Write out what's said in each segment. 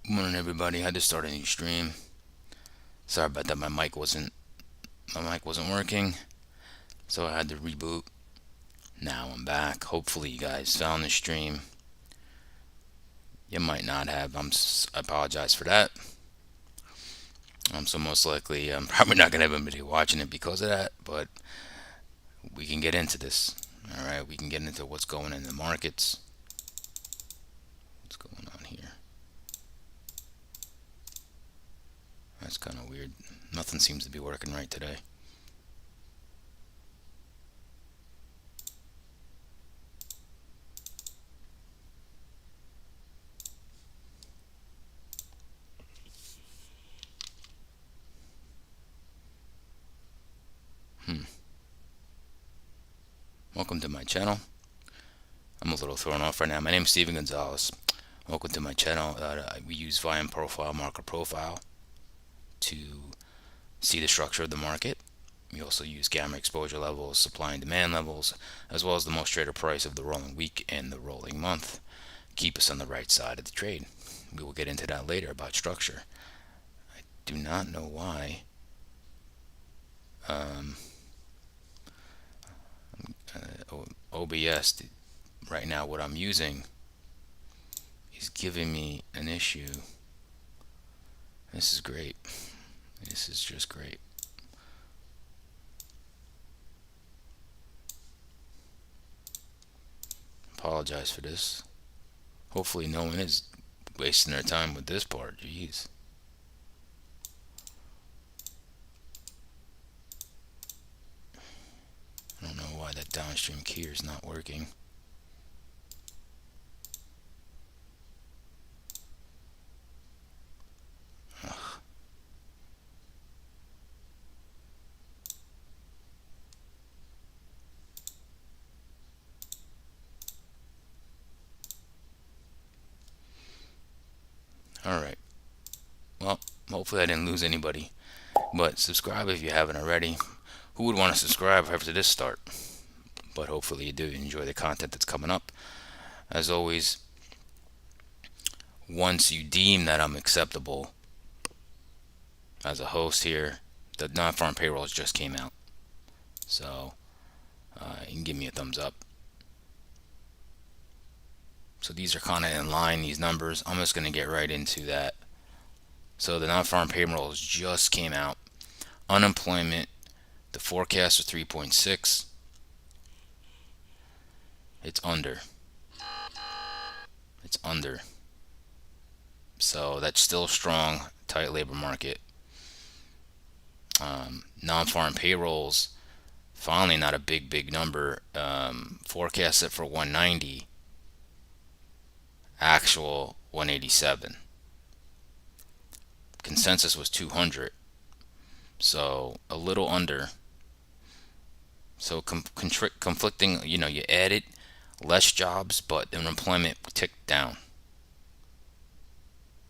Good morning, everybody. I had to start a new stream. Sorry about that. My mic wasn't working, so I had to reboot. Now I'm back. Hopefully, you guys found the stream. You might not have. I apologize for that. So most likely, I'm probably not gonna have anybody watching it because of that. But we can get into this. All right, we can get into what's going on in the markets. What's going on here? That's kind of weird. Nothing seems to be working right today. Welcome to my channel. I'm a little thrown off right now. My name is Steven Gonzalez. Welcome to my channel. We use volume profile, market profile to see the structure of the market. We also use gamma exposure levels, supply and demand levels, as well as the most traded price of the rolling week and the rolling month. Keep us on the right side of the trade. We will get into that later about structure. I do not know why. OBS, right now what I'm using is giving me an issue. This is great. This is just great. Apologize for this. Hopefully no one is wasting their time with this part. Jeez. I don't know why that downstream keyer is not working. Ugh. Alright. Well, hopefully I didn't lose anybody. But subscribe if you haven't already. Who would want to subscribe after this start? But hopefully you do enjoy the content that's coming up. As always, once you deem that I'm acceptable as a host here, the Nonfarm Payrolls just came out. So you can give me a thumbs up. So these are kind of in line, these numbers. I'm just going to get right into that. So the non-farm payrolls just came out. Unemployment, the forecast was 3.6. It's under. It's under. So that's still strong, tight labor market. Non-farm payrolls, finally not a big number. Forecasted for 190. Actual 187. Consensus was 200. So a little under. So conflicting, you added less jobs, but unemployment ticked down,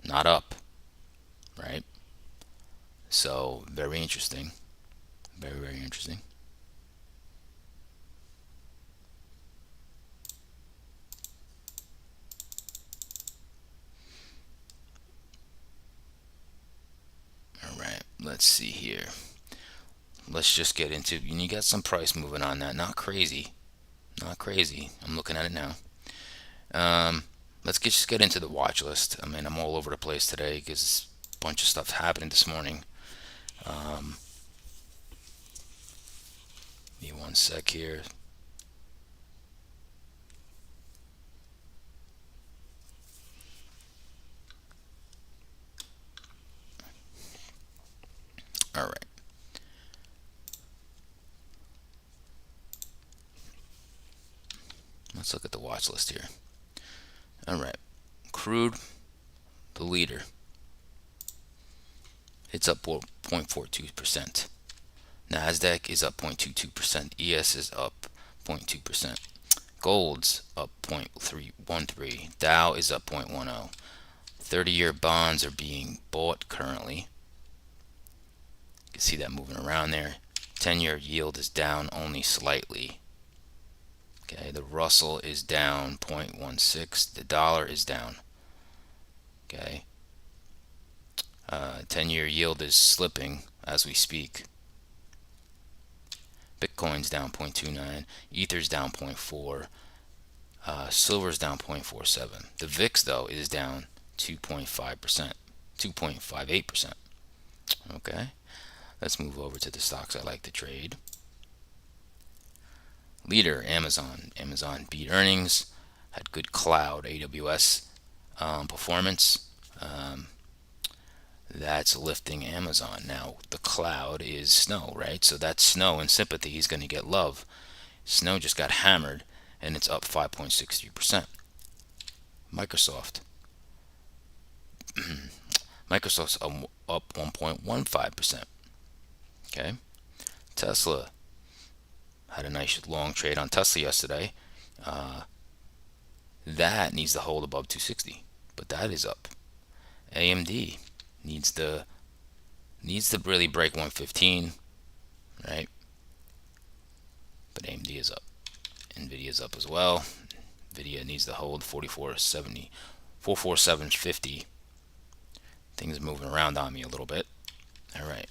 not up, right? So very interesting. Very interesting. All right, let's see here. Let's just get into, you got some price moving on that. Not crazy. Not crazy. I'm looking at it now. Just get into the watch list. I mean, I'm all over the place today because a bunch of stuff happening this morning. Give me one sec here. All right. Let's look at the watch list here. All right. Crude, the leader. It's up 0.42%. Nasdaq is up 0.22%. ES is up 0.2%. Gold's up 0.313. Dow is up 0.10. 30-year bonds are being bought currently. You can see that moving around there. 10-year yield is down only slightly. Okay, the Russell is down 0.16. The dollar is down. Okay, 10-year yield is slipping as we speak. Bitcoin's down 0.29, Ether's down 0.4, silver's down 0.47. The VIX though is down 2.5%, 2.58%. Okay, let's move over to the stocks I like to trade. Leader, Amazon. Amazon beat earnings, had good cloud AWS performance. That's lifting Amazon. Now, the cloud is Snow, right? So that's Snow and sympathy. He's going to get love. Snow just got hammered, and it's up 5.63%. Microsoft. Microsoft's up 1.15%. Okay. Tesla had a nice long trade on Tesla yesterday. That needs to hold above 260, but that is up. AMD needs to really break 115, right? But AMD is up. Nvidia is up as well. Nvidia needs to hold 4470, 44750. Things moving around on me a little bit. All right.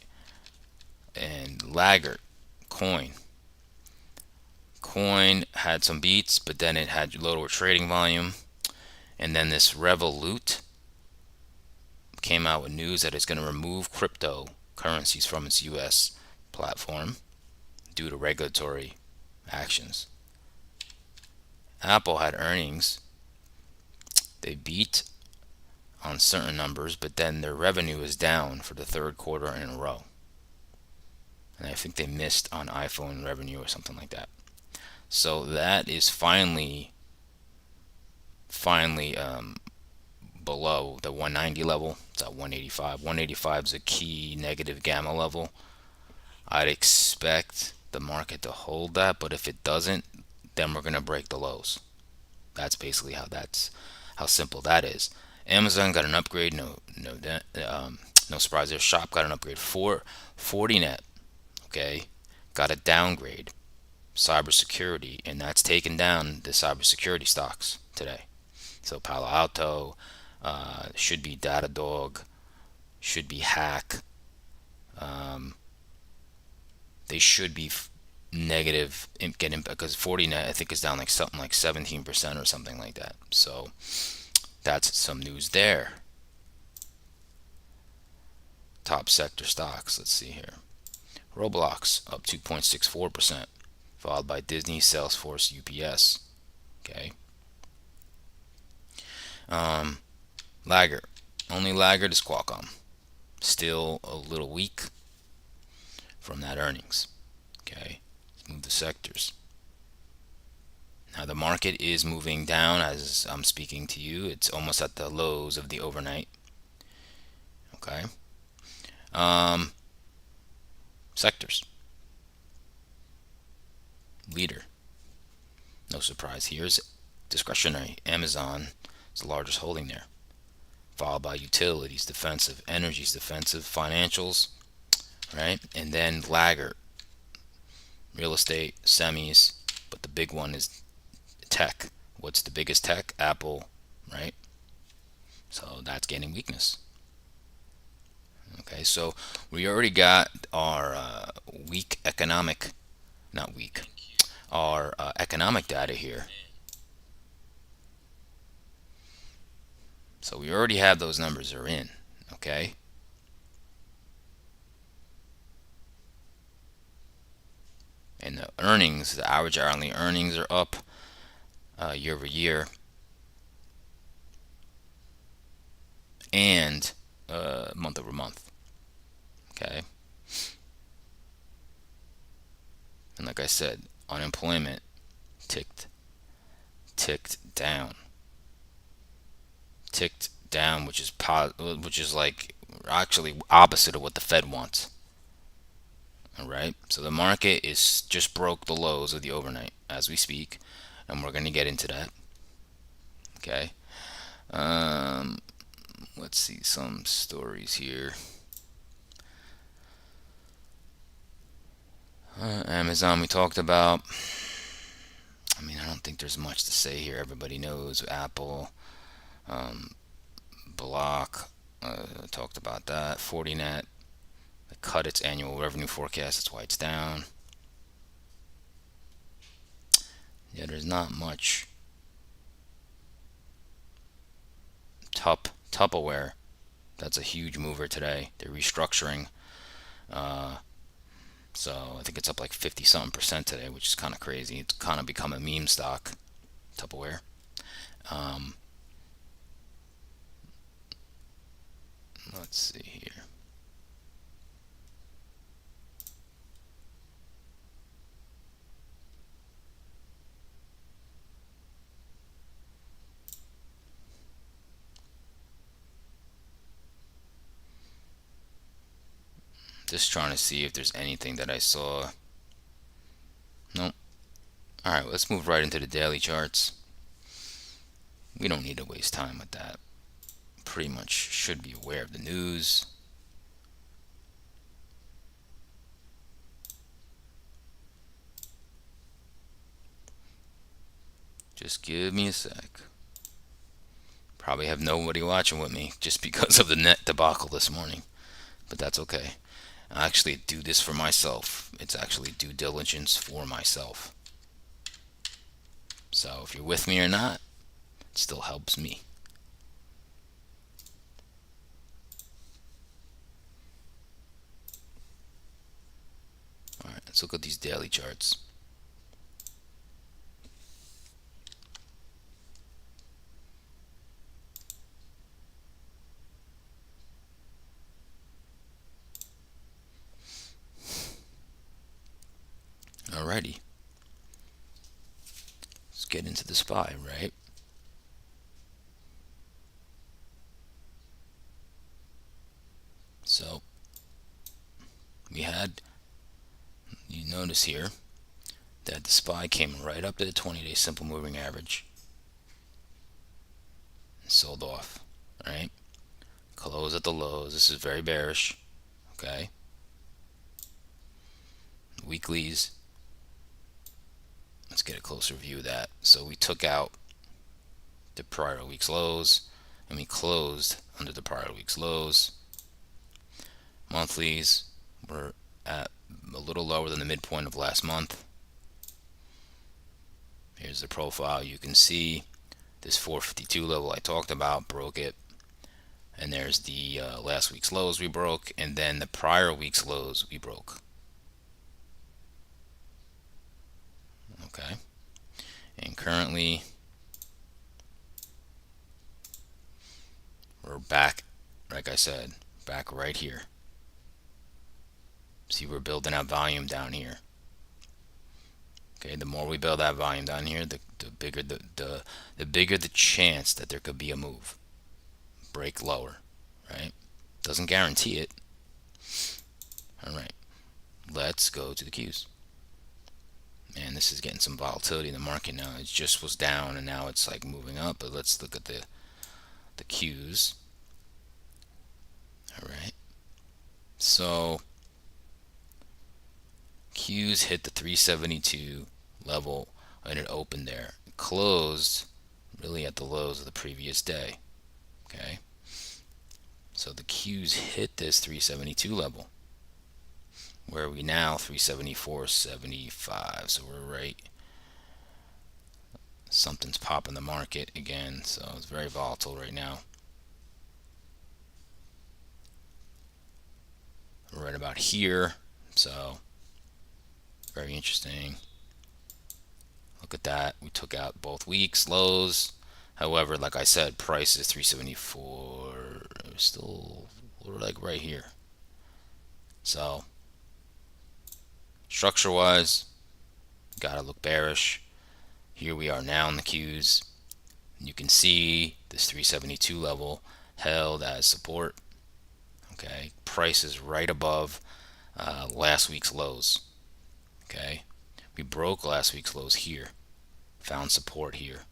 And laggard, coin. Coin had some beats, but then it had lower trading volume. And then this Revolut came out with news that it's going to remove cryptocurrencies from its US platform due to regulatory actions. Apple had earnings. They beat on certain numbers, but then their revenue is down for the third quarter in a row. And I think they missed on iPhone revenue or something like that. So that is finally below the 190 level. It's at 185. 185 is a key negative gamma level. I'd expect the market to hold that, but if it doesn't, then we're going to break the lows. That's basically how simple that is. Amazon got an upgrade. No surprise there. Shop got an upgrade. 40net, okay, got a downgrade. Cybersecurity, and that's taken down the cybersecurity stocks today. So Palo Alto, should be Datadog, should be Hack. They should be negative, getting, because 40net I think is down like something like 17% or something like that. So that's some news there. Top sector stocks. Let's see here. Roblox up 2.64%, followed by Disney, Salesforce, UPS. Okay. Laggard. Only laggard is Qualcomm. Still a little weak from that earnings. Okay. Let's move the sectors. Now the market is moving down as I'm speaking to you. It's almost at the lows of the overnight. Okay. Sectors. Leader. No surprise. Here's discretionary. Amazon is the largest holding there, followed by utilities, defensive, energies, defensive, financials, right? And then laggard, real estate, semis, but the big one is tech. What's the biggest tech? Apple, right? So that's gaining weakness. Okay, so we already got our weak economic, not weak, our economic data here. So we already have those numbers are in, okay? And the earnings, the average hourly earnings are up year over year, and month over month. Okay. And like I said, unemployment ticked down. Ticked down, which is like actually opposite of what the Fed wants. All right. So the market is just broke the lows of the overnight as we speak, and we're going to get into that. Okay. Let's see some stories here. Amazon we talked about. I mean, I don't think there's much to say here. Everybody knows Apple, Block, Talked about that. 40net cut its annual revenue forecast. That's why it's down. Yeah, there's not much. Tupperware. That's a huge mover today. They're restructuring. So I think it's up like 50 something percent today, which is kind of crazy. It's kind of become a meme stock. Tupperware. Um, let's see here. Just trying to see if there's anything that I saw. Nope. Alright, let's move right into the daily charts. We don't need to waste time with that. Pretty much should be aware of the news. Just give me a sec. Probably have nobody watching with me just because of the net debacle this morning. But that's okay. I actually do this for myself. It's actually due diligence for myself. So if you're with me or not, it still helps me. Alright, let's look at these daily charts. Alrighty. Let's get into the SPY, right? So we had, you notice here that the SPY came right up to the 20-day simple moving average and sold off, right? Close at the lows. This is very bearish. Okay. Weeklies. Let's get a closer view of that. So we took out the prior week's lows and we closed under the prior week's lows. Monthlies were at a little lower than the midpoint of last month. Here's the profile. You can see this 452 level I talked about, broke it. And there's the last week's lows we broke, and then the prior week's lows we broke. Okay. And currently we're back, like I said, back right here. See, we're building out volume down here. Okay, the more we build that volume down here, the bigger the bigger the chance that there could be a move. Break lower, right? Doesn't guarantee it. All right, let's go to the Qs. Man, this is getting some volatility in the market now. It just was down and now it's like moving up. But let's look at the Qs. All right, so Qs hit the 372 level and it opened there. It closed really at the lows of the previous day. Okay, so the Qs hit this 372 level. Where are we now? 374.75. So we're right. Something's popping the market again. So it's very volatile right now. We're right about here. So very interesting. Look at that. We took out both weeks lows. However, like I said, price is 374. We're like right here. So structure wise, gotta look bearish. Here we are now in the Qs. You can see this 372 level held as support. Okay, price is right above last week's lows. Okay, we broke last week's lows here, found support here.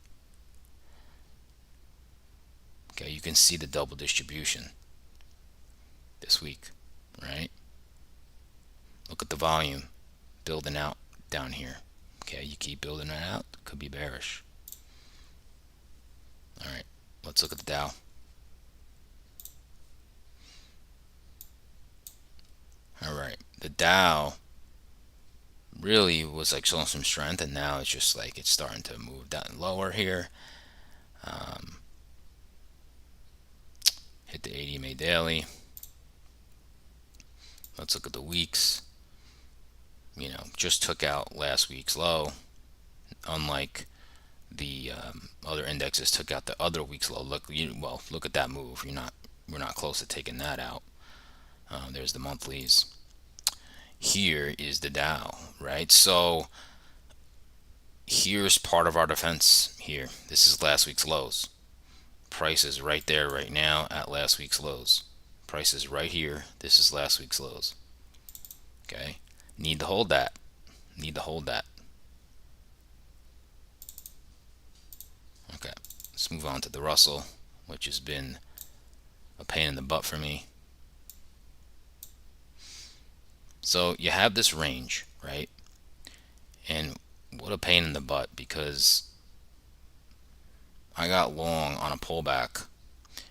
Okay, you can see the double distribution this week, right? Look at the volume building out down here. Okay, you keep building that out, could be bearish. All right, let's look at the Dow. All right, the Dow really was like showing some strength, and now it's just like it's starting to move down lower here. Um, Hit the 80 MA daily. Let's look at the weeks. Just took out last week's low, unlike the other indexes took out the other week's low. Look at that move. We're not close to taking that out. There's the monthlies. Here is the Dow, right? So here's part of our defense here. This is last week's lows. Price is right there right now at last week's lows. Price is right here. This is last week's lows. Okay. Need to hold that. Need to hold that. Okay. Let's move on to the Russell, which has been a pain in the butt for me. So you have this range, right? And what a pain in the butt, because I got long on a pullback,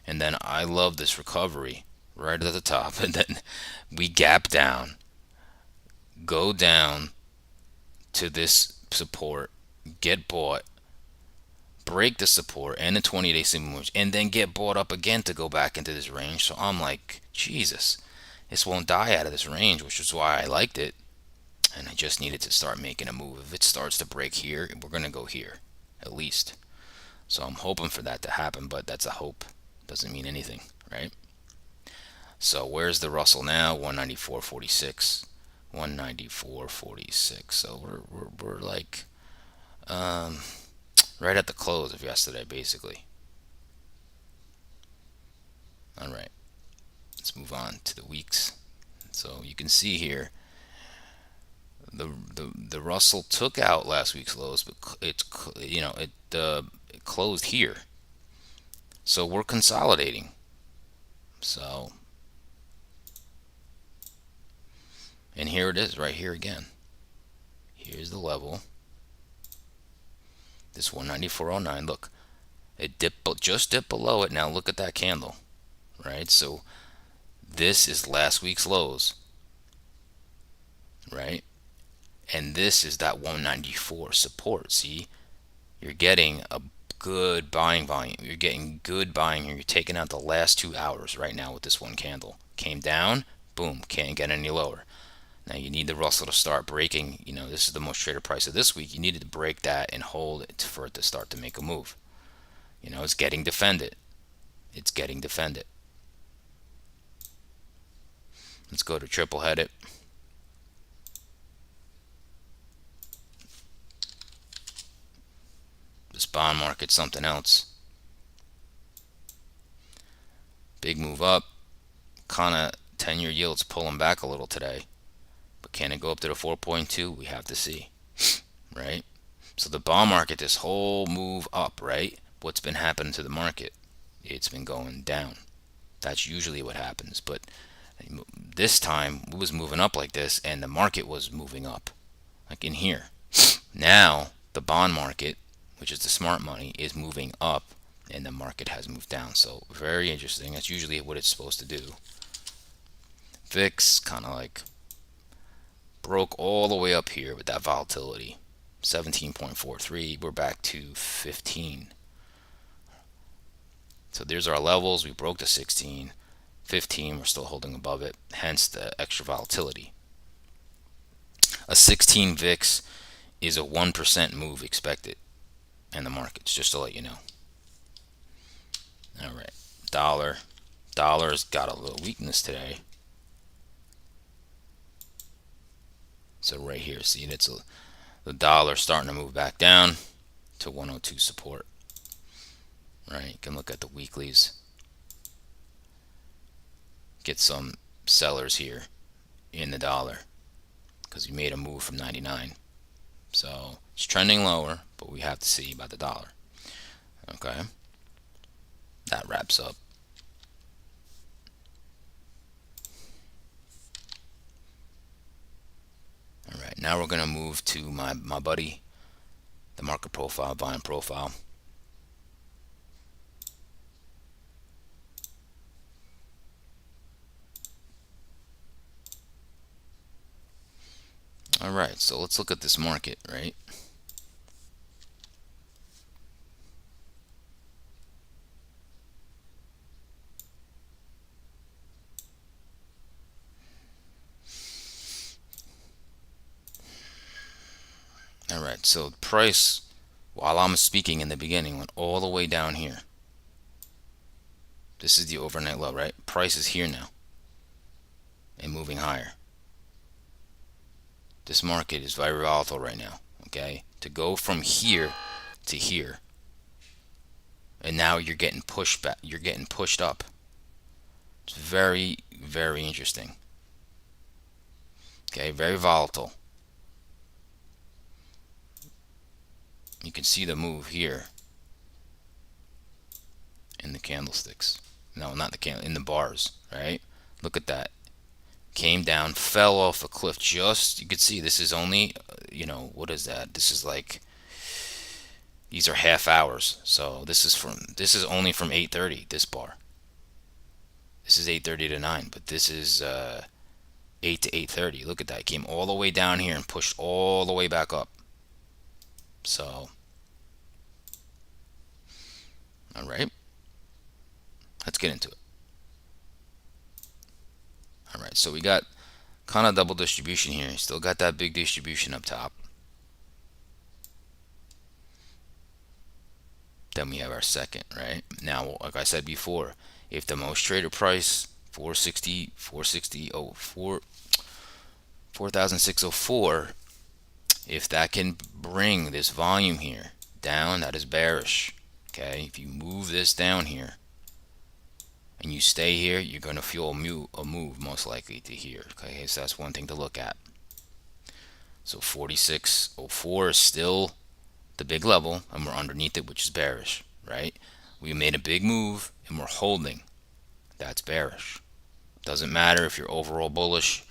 and then I love this recovery right at the top, and then we gap down, go down to this support, get bought, break the support and the 20-day simple range, and then get bought up again to go back into this range. So I'm like, Jesus, this won't die out of this range, which is why I liked it. And I just needed to start making a move. If it starts to break here, we're going to go here, at least. So I'm hoping for that to happen, but that's a hope. Doesn't mean anything, right? So where's the Russell now? 194.46. 194.46. So we're like right at the close of yesterday, basically. All right, let's move on to the weeks. So you can see here, the Russell took out last week's lows, but it closed here. So we're consolidating. So, and here it is, right here again. Here's the level. This 194.09. Look, just dipped below it. Now look at that candle, right? So this is last week's lows, right? And this is that 194 support. See, you're getting a good buying volume. You're getting good buying here. You're taking out the last 2 hours right now with this one candle. Came down, boom, can't get any lower. Now you need the Russell to start breaking. This is the most traded price of this week. You needed to break that and hold it for it to start to make a move. It's getting defended. It's getting defended. Let's go to triple headed. This bond market's something else. Big move up. Kind of 10-year yields pulling back a little today. But can it go up to the 4.2? We have to see. Right? So the bond market, this whole move up, right? What's been happening to the market? It's been going down. That's usually what happens. But this time, it was moving up like this, and the market was moving up. Like in here. Now, the bond market, which is the smart money, is moving up, and the market has moved down. So very interesting. That's usually what it's supposed to do. VIX kind of like broke all the way up here with that volatility. 17.43. We're back to 15. So there's our levels. We broke the 16. 15, we're still holding above it, hence the extra volatility. A 16 VIX is a 1% move expected in the markets, just to let you know. All right, dollar's got a little weakness today. So right here, see, the dollar starting to move back down to 102 support. Right, you can look at the weeklies. Get some sellers here in the dollar because we made a move from 99. So it's trending lower, but we have to see about the dollar. Okay, that wraps up. All right, now we're gonna move to my buddy, the market profile, volume profile. All right, so let's look at this market, right? All right, so price, while I'm speaking in the beginning, went all the way down here. This is the overnight low, right? Price is here now and moving higher. This market is very volatile right now, okay? To go from here to here, and now you're getting pushed back, you're getting pushed up. It's very, very interesting. Okay, very volatile. You can see the move here in the candlesticks. No, not the candle, in the bars, right? Look at that. Came down, fell off a cliff. Just, you can see this is only, what is that? This is like, these are half hours. So this is only from 8:30, this bar. This is 8:30 to 9, but this is 8 to 8:30. Look at that. It came all the way down here and pushed all the way back up. So, all right. Let's get into it. All right. So we got kind of double distribution here. Still got that big distribution up top. Then we have our second, right? Now, like I said before, if the most traded price 460, 460, 4,604, if that can bring this volume here down, that is bearish. Okay, if you move this down here and you stay here, you're going to feel a move most likely to here. Okay, so that's one thing to look at. So 4604 is still the big level, and we're underneath it, which is bearish, right? We made a big move and we're holding. That's bearish. Doesn't matter if you're overall bullish.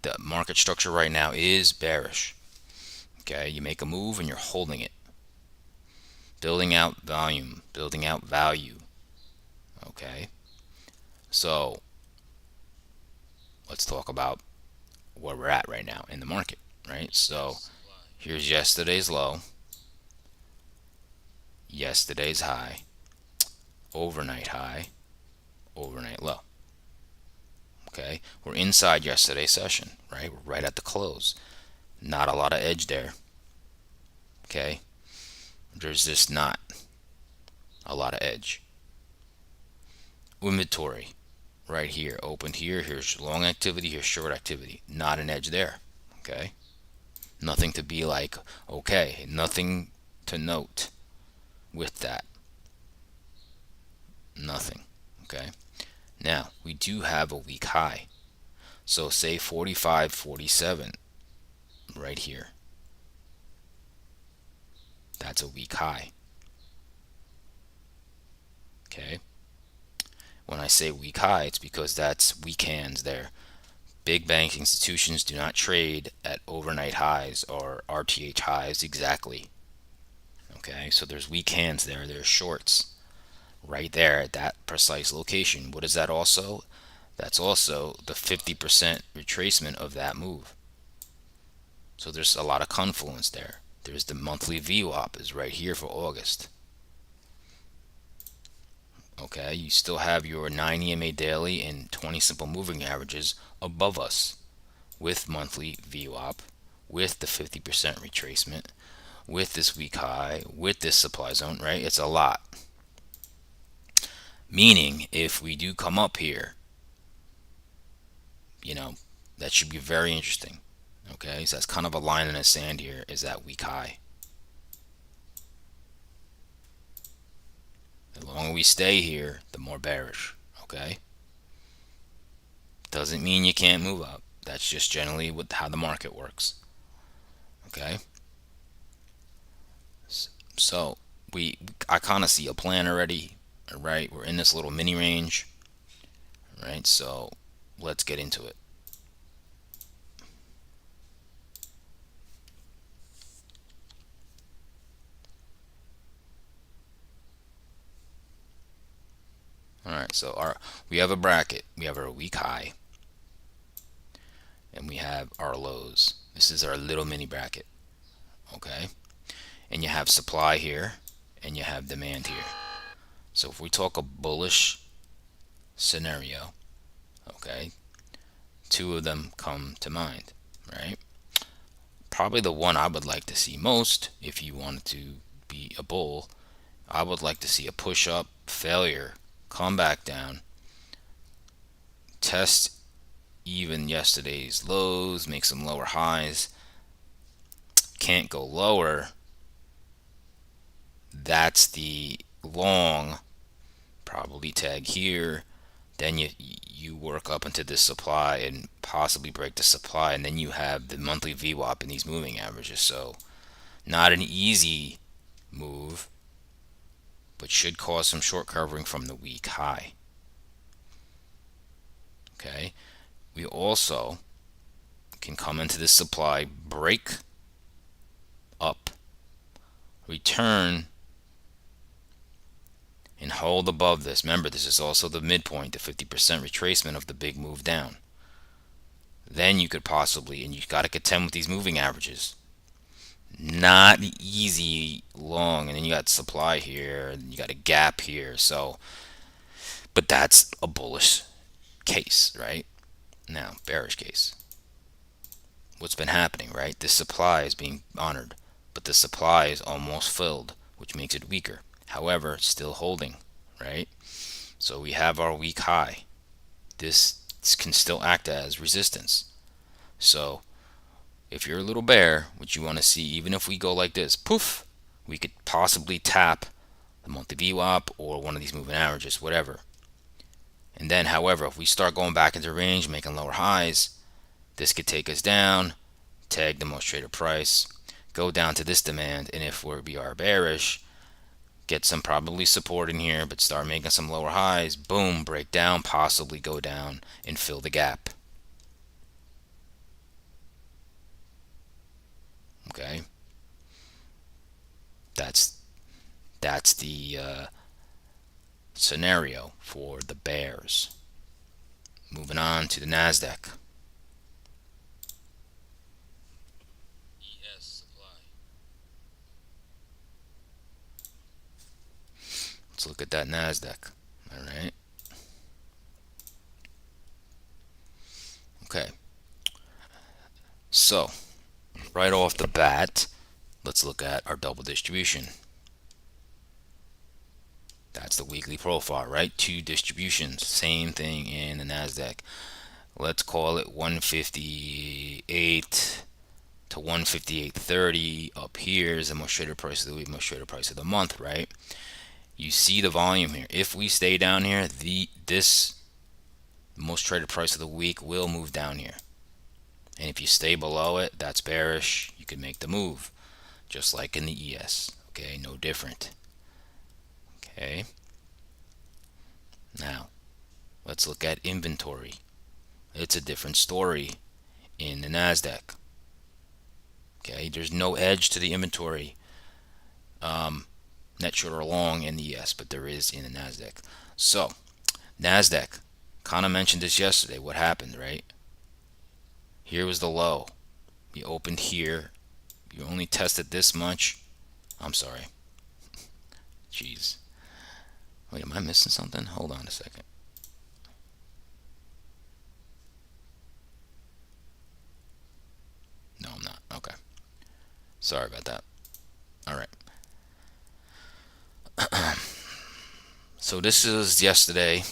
The market structure right now is bearish. Okay, you make a move and you're holding it. Building out volume, building out value. Okay, so let's talk about where we're at right now in the market, right? So here's yesterday's low, yesterday's high, overnight low. Okay, we're inside yesterday's session, right? We're right at the close. Not a lot of edge there. Okay, there's just not a lot of edge. Inventory right here, opened here. Here's long activity, here's short activity. Not an edge there. Okay, nothing to be like, okay, nothing to note with that. Nothing. Okay, now we do have a weak high. So say 45, 47 right here. That's a weak high. Okay, when I say weak high, it's because that's weak hands there. Big bank institutions do not trade at overnight highs or RTH highs exactly. Okay, so there's weak hands there. There's shorts right there at that precise location. What is that also? That's also the 50% retracement of that move. So there's a lot of confluence there. There's the monthly VWAP is right here for August. Okay, you still have your 9 EMA daily and 20 simple moving averages above us with monthly VWAP, with the 50% retracement, with this weak high, with this supply zone, right? It's a lot. Meaning, if we do come up here, that should be very interesting. Okay, so that's kind of a line in the sand here, is that weak high. The longer we stay here, the more bearish. Okay, doesn't mean you can't move up. That's just generally how the market works. Okay, so I kind of see a plan already. Right, we're in this little mini range. Right, so let's get into it. All right, so we have a bracket. We have our weak high. and we have our lows. This is our little mini bracket, okay? And you have supply here, and you have demand here. So if we talk a bullish scenario, okay, two of them come to mind, right? Probably the one I would like to see most, if you wanted to be a bull, I would like to see a push up, failure, come back down, test even yesterday's lows, make some lower highs, can't go lower. That's the long, probably tag here. Then you work up into this supply and possibly break the supply, and then you have the monthly VWAP in these moving averages. So not an easy move, but should cause some short covering from the week high. Okay, we also can come into this supply, break up, return, and hold above this. Remember, this is also the midpoint, the 50% retracement of the big move down. Then you could possibly, and you got to contend with these moving averages. Not easy long, and then you got supply here, and you got a gap here. So, but that's a bullish case, right? Now, bearish case. What's been happening, right? This supply is being honored, but the supply is almost filled, which makes it weaker. However, it's still holding, right? So we have our weak high. This can still act as resistance. So if you're a little bear, what you want to see, even if we go like this, poof, we could possibly tap the monthly VWAP or one of these moving averages, whatever. And then, however, if we start going back into range, making lower highs, this could take us down, tag the most traded price, go down to this demand, and if we are bearish, get some probably support in here, but start making some lower highs, boom, break down, possibly go down and fill the gap. Okay, that's the scenario for the bears. Moving on to the Nasdaq. Let's look at that Nasdaq. All right. Okay. So, right off the bat, let's look at our double distribution. That's the weekly profile, right? Two distributions. Same thing in the Nasdaq. Let's call it 158 to 158.30. Up here is the most traded price of the week, most traded price of the month, right? You see the volume here. If we stay down here, this most traded price of the week will move down here. And if you stay below it, that's bearish. You can make the move, just like in the ES. Okay, no different. Okay. Now, let's look at inventory. It's a different story in the Nasdaq. Okay, there's no edge to the inventory, net short or long in the ES, but there is in the Nasdaq. So, Nasdaq, kind of mentioned this yesterday. What happened, right? Here was the low. You opened here. You only tested this much. I'm sorry. Jeez. Wait, am I missing something? Hold on a second. No, I'm not. Okay. Sorry about that. All right. So this is yesterday,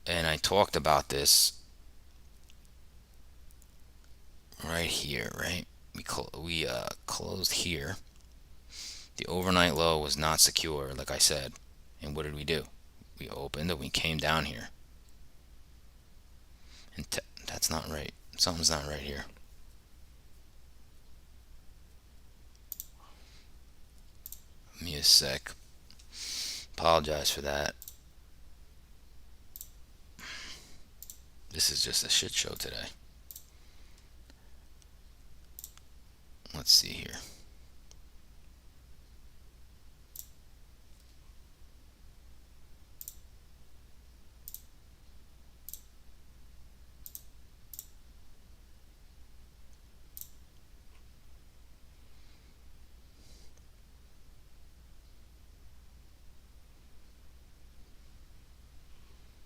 and I talked about this right here, right? We closed here. The overnight low was not secure, like I said. And what did we do? We opened and we came down here. And that's not right. Something's not right here. Give me a sec. Apologize for that. This is just a shit show today. Let's see here.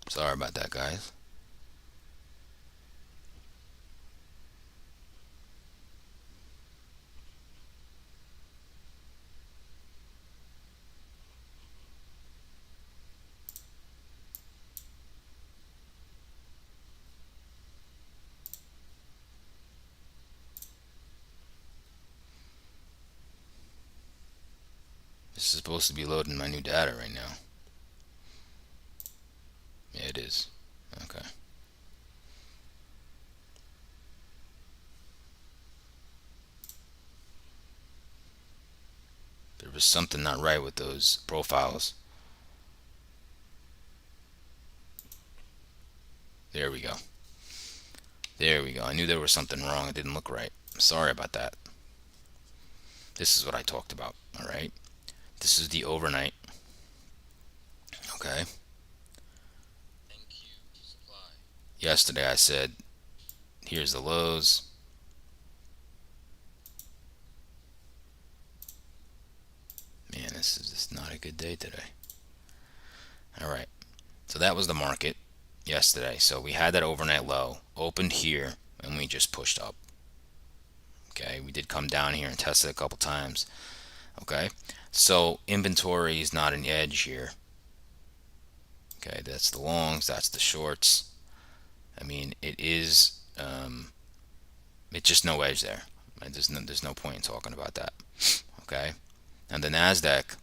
Sorry about that, guys. This is supposed to be loading my new data right now. Yeah, it is. Okay. There was something not right with those profiles. There we go. There we go. I knew there was something wrong. It didn't look right. Sorry about that. This is what I talked about. All right. This is the overnight. Okay. Yesterday I said, here's the lows. Man, this is just not a good day today. All right. So that was the market yesterday. So we had that overnight low, opened here, and we just pushed up. Okay. We did come down here and test it a couple times. Okay. So inventory is not an edge here. Okay. That's the longs. That's the shorts. I mean, it is. It's just no edge there. There's no point in talking about that. Okay. And the Nasdaq.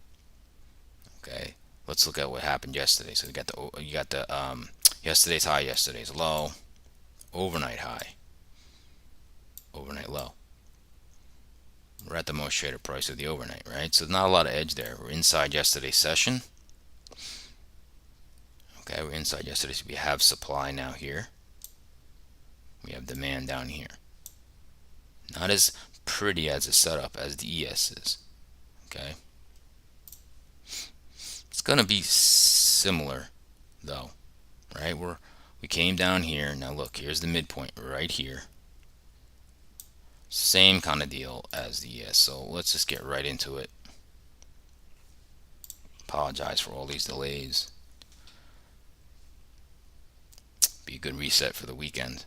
Okay. Let's look at what happened yesterday. So you got the yesterday's high, yesterday's low, overnight high, overnight low. We're at the most traded price of the overnight, right? So not a lot of edge there. We're inside yesterday's session. Okay, we're inside yesterday. So we have supply now here. We have demand down here. Not as pretty as a setup as the ES is. Okay. It's gonna be similar though, right? We came down here. Now look, here's the midpoint right here. Same kind of deal as the ES. So let's just get right into it. Apologize for all these delays. Be a good reset for the weekend.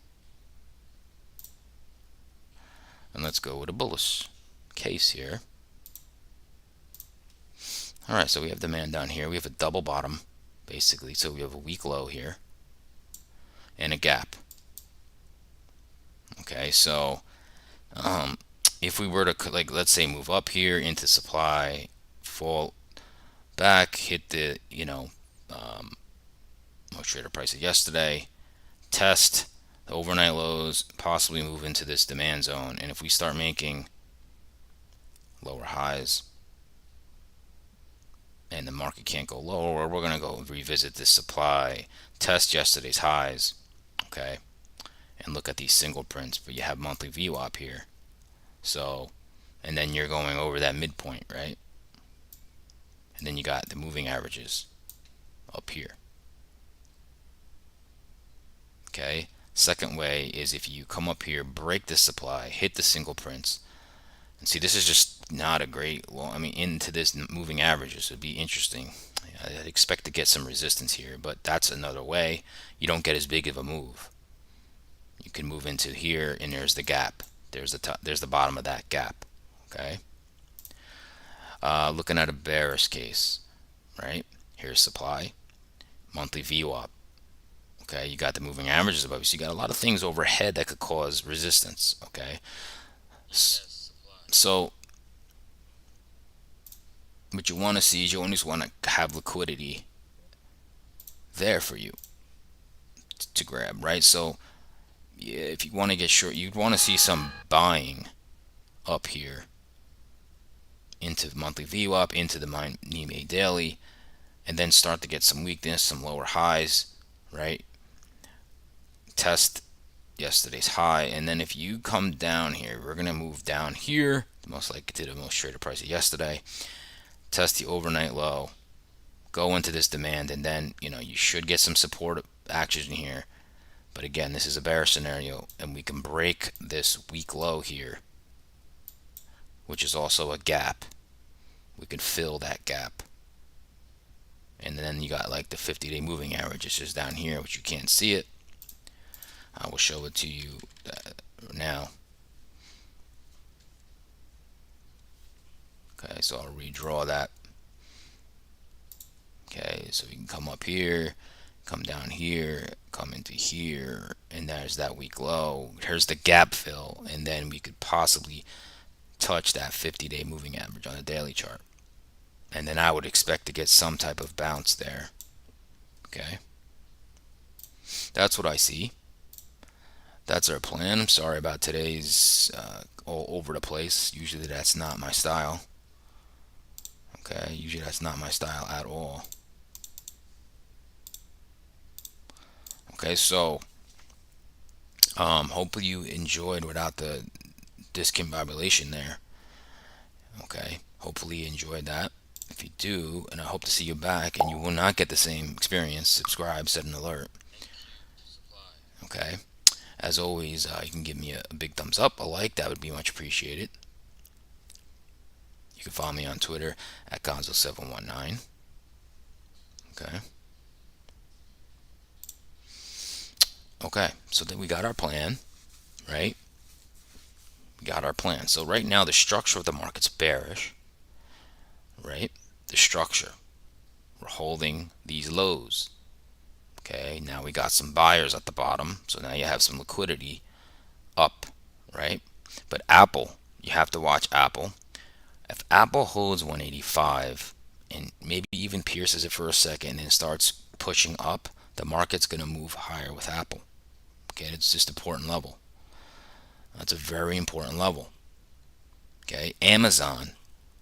And let's go with a bullish case here. All right, so we have demand down here. We have a double bottom, basically. So we have a weak low here and a gap. Okay, so if we were to, like, let's say move up here into supply, fall back, hit the, most trader price of yesterday, test the overnight lows, possibly move into this demand zone. And if we start making lower highs and the market can't go lower, we're going to go revisit this supply, test yesterday's highs, okay, and look at these single prints. But you have monthly VWAP here. So, and then you're going over that midpoint, right? And then you got the moving averages up here. Okay. Second way is if you come up here, break the supply, hit the single prints, and see, this is just not a great, well, I mean, into this moving averages would be interesting. I'd expect to get some resistance here, but that's another way. You don't get as big of a move. You can move into here, and there's the gap. There's the top, there's the bottom of that gap. Okay. Looking at a bearish case, right? Here's supply, monthly VWAP. Okay, you got the moving averages above you, so you got a lot of things overhead that could cause resistance. Okay, so what you want to see is you always want to have liquidity there for you to grab, right? So yeah, if you want to get short, you'd want to see some buying up here into monthly VWAP, into the EMA daily, and then start to get some weakness, some lower highs, right? Test yesterday's high, and then if you come down here, we're going to move down here, most likely to the most traded price of yesterday, test the overnight low, go into this demand, and then you should get some support action here. But again, this is a bear scenario, and we can break this weak low here, which is also a gap. We can fill that gap. And then you got like the 50-day moving average. It's just down here, which you can't see it. I will show it to you now. Okay, so I'll redraw that. Okay, so we can come up here, come down here, come into here, and there's that week low. Here's the gap fill, and then we could possibly touch that 50-day moving average on the daily chart. And then I would expect to get some type of bounce there. Okay, that's what I see. That's our plan. I'm sorry about today's all over the place. Usually that's not my style. Okay, usually that's not my style at all. Okay, so hopefully you enjoyed without the discombobulation there. Okay, hopefully you enjoyed that. If you do, and I hope to see you back, and you will not get the same experience, subscribe, set an alert. Okay, as always, you can give me a big thumbs up, a like, that would be much appreciated. You can follow me on Twitter at Gonzo719. Okay. Okay, so then we got our plan, right? We got our plan. So right now the structure of the market's bearish, right? The structure. We're holding these lows. Okay, now we got some buyers at the bottom, so now you have some liquidity up, right? But Apple, you have to watch Apple. If Apple holds 185 and maybe even pierces it for a second and starts pushing up, the market's going to move higher with Apple. Okay, it's just an important level. That's a very important level. Okay, Amazon.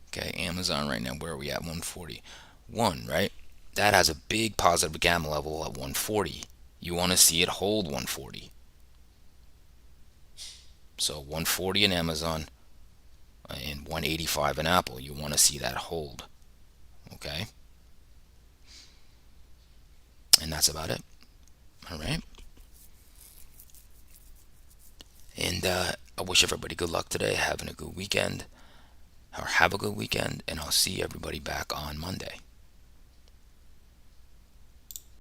Okay, Amazon right now, where are we at? 141, right? That has a big positive gamma level at 140. You want to see it hold 140. So 140 in Amazon and 185 in Apple. You want to see that hold. Okay? And that's about it. All right? And I wish everybody good luck today, having a good weekend, or have a good weekend, and I'll see everybody back on Monday.